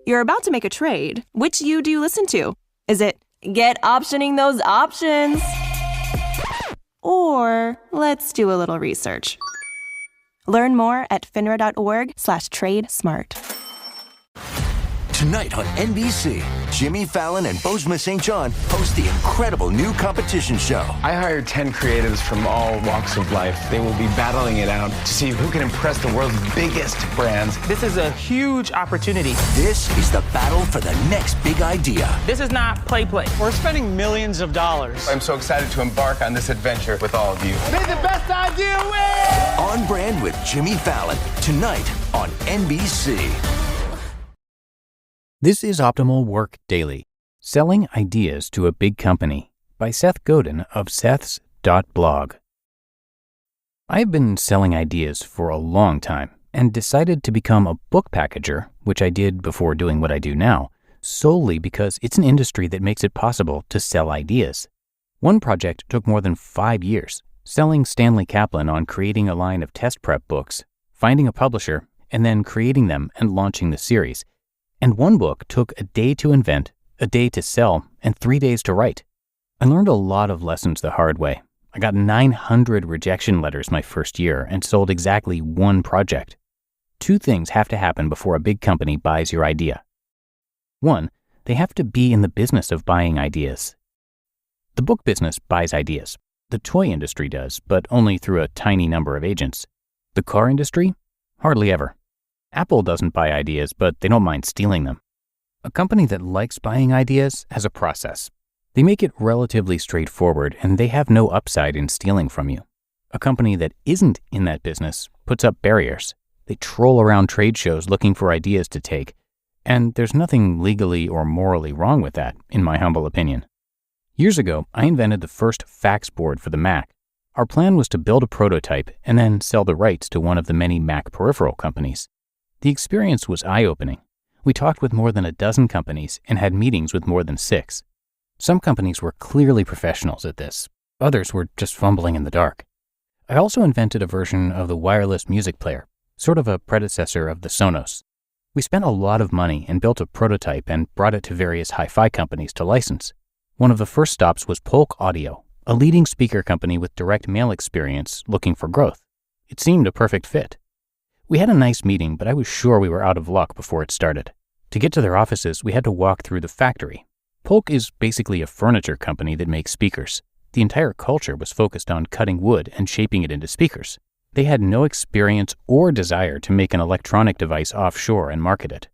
You're about to make a trade. Which you do you listen to? Is it get optioning those options? Or let's do a little research. Learn more at finra.org/trade-smart. Tonight on NBC, Jimmy Fallon and Bozoma St. John host the incredible new competition show. I hired 10 creatives from all walks of life. They will be battling it out to see who can impress the world's biggest brands. This is a huge opportunity. This is the battle for the next big idea. This is not play. We're spending millions of dollars. I'm so excited to embark on this adventure with all of you. May the best idea win! On Brand with Jimmy Fallon, tonight on NBC. This is Optimal Work Daily, Selling Ideas to a Big Company by Seth Godin of Seth's.blog. I have been selling ideas for a long time and decided to become a book packager, which I did before doing what I do now, solely because it's an industry that makes it possible to sell ideas. One project took more than 5 years, selling Stanley Kaplan on creating a line of test prep books, finding a publisher, and then creating them and launching the series. And one book took a day to invent, a day to sell, and 3 days to write. I learned a lot of lessons the hard way. I got 900 rejection letters my first year and sold exactly one project. 2 things have to happen before a big company buys your idea. 1, they have to be in the business of buying ideas. The book business buys ideas. The toy industry does, but only through a tiny number of agents. The car industry? Hardly ever. Apple doesn't buy ideas, but they don't mind stealing them. A company that likes buying ideas has a process. They make it relatively straightforward, and they have no upside in stealing from you. A company that isn't in that business puts up barriers. They troll around trade shows looking for ideas to take, and there's nothing legally or morally wrong with that, in my humble opinion. Years ago, I invented the first fax board for the Mac. Our plan was to build a prototype and then sell the rights to one of the many Mac peripheral companies. The experience was eye-opening. We talked with more than a dozen companies and had meetings with more than 6. Some companies were clearly professionals at this. Others were just fumbling in the dark. I also invented a version of the wireless music player, sort of a predecessor of the Sonos. We spent a lot of money and built a prototype and brought it to various hi-fi companies to license. One of the first stops was Polk Audio, a leading speaker company with direct mail experience looking for growth. It seemed a perfect fit. We had a nice meeting, but I was sure we were out of luck before it started. To get to their offices, we had to walk through the factory. Polk is basically a furniture company that makes speakers. The entire culture was focused on cutting wood and shaping it into speakers. They had no experience or desire to make an electronic device offshore and market it.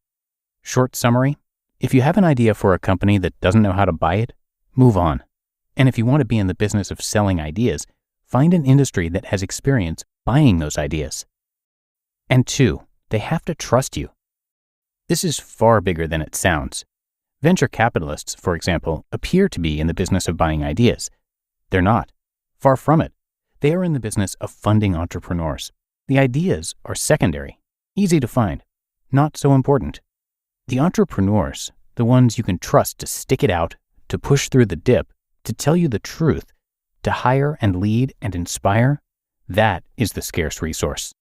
Short summary, if you have an idea for a company that doesn't know how to buy it, move on. And if you want to be in the business of selling ideas, find an industry that has experience buying those ideas. And 2, they have to trust you. This is far bigger than it sounds. Venture capitalists, for example, appear to be in the business of buying ideas. They're not. Far from it. They are in the business of funding entrepreneurs. The ideas are secondary, easy to find, not so important. The entrepreneurs, the ones you can trust to stick it out, to push through the dip, to tell you the truth, to hire and lead and inspire, that is the scarce resource.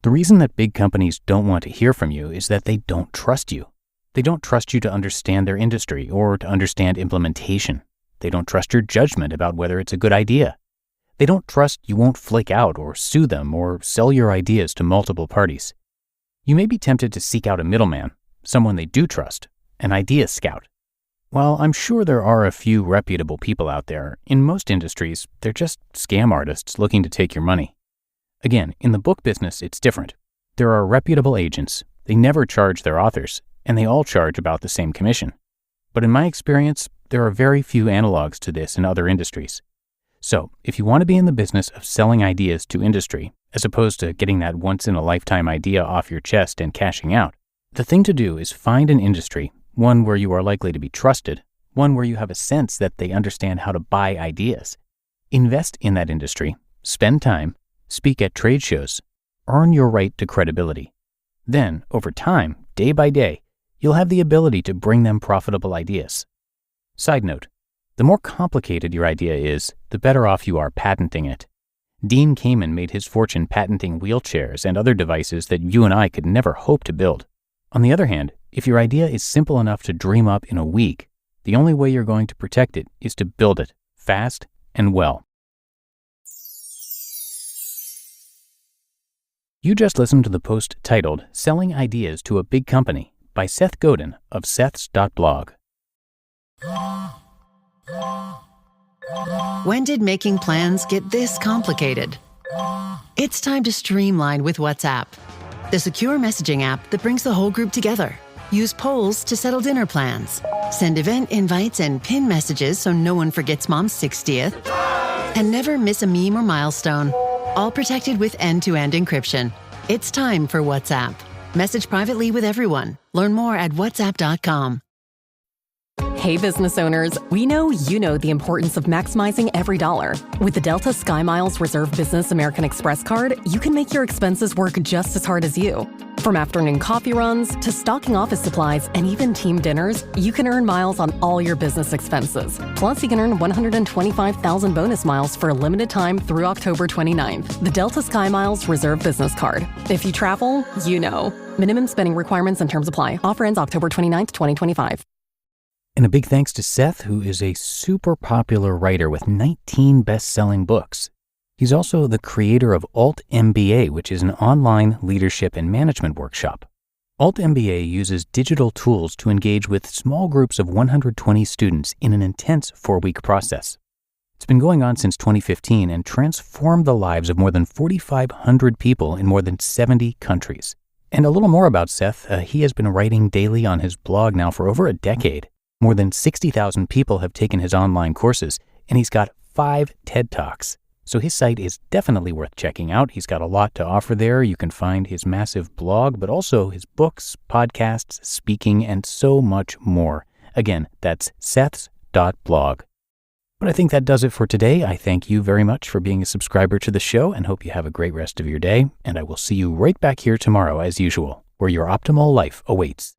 The reason that big companies don't want to hear from you is that they don't trust you. They don't trust you to understand their industry or to understand implementation. They don't trust your judgment about whether it's a good idea. They don't trust you won't flake out or sue them or sell your ideas to multiple parties. You may be tempted to seek out a middleman, someone they do trust, an idea scout. While I'm sure there are a few reputable people out there, in most industries, they're just scam artists looking to take your money. Again, in the book business, it's different. There are reputable agents. They never charge their authors, and they all charge about the same commission. But in my experience, there are very few analogs to this in other industries. So, if you want to be in the business of selling ideas to industry, as opposed to getting that once-in-a-lifetime idea off your chest and cashing out, the thing to do is find an industry, one where you are likely to be trusted, one where you have a sense that they understand how to buy ideas. Invest in that industry, spend time, speak at trade shows, earn your right to credibility. Then, over time, day by day, you'll have the ability to bring them profitable ideas. Side note, the more complicated your idea is, the better off you are patenting it. Dean Kamen made his fortune patenting wheelchairs and other devices that you and I could never hope to build. On the other hand, If your idea is simple enough to dream up in a week, the only way you're going to protect it is to build it fast and well. You just listened to the post titled Selling Ideas to a Big Company by Seth Godin of Seths.blog. When did making plans get this complicated? It's time to streamline with WhatsApp, the secure messaging app that brings the whole group together. Use polls to settle dinner plans. Send event invites and pin messages so no one forgets Mom's 60th. And never miss a meme or milestone. All protected with end-to-end encryption. It's time for WhatsApp. Message privately with everyone. Learn more at whatsapp.com. Hey business owners, we know you know the importance of maximizing every dollar. With the Delta SkyMiles Reserve Business American Express card, you can make your expenses work just as hard as you. From afternoon coffee runs to stocking office supplies and even team dinners, you can earn miles on all your business expenses. Plus, you can earn 125,000 bonus miles for a limited time through October 29th. The Delta SkyMiles Reserve Business Card. If you travel, you know. Minimum spending requirements and terms apply. Offer ends October 29th, 2025. And a big thanks to Seth, who is a super popular writer with 19 best-selling books. He's also the creator of Alt MBA, which is an online leadership and management workshop. Alt MBA uses digital tools to engage with small groups of 120 students in an intense 4-week process. It's been going on since 2015 and transformed the lives of more than 4,500 people in more than 70 countries. And a little more about Seth, he has been writing daily on his blog now for over a decade. More than 60,000 people have taken his online courses, and he's got 5 TED Talks. So his site is definitely worth checking out. He's got a lot to offer there. You can find his massive blog, but also his books, podcasts, speaking, and so much more. Again, that's Seths.blog. But I think that does it for today. I thank you very much for being a subscriber to the show and hope you have a great rest of your day. And I will see you right back here tomorrow as usual, where your optimal life awaits.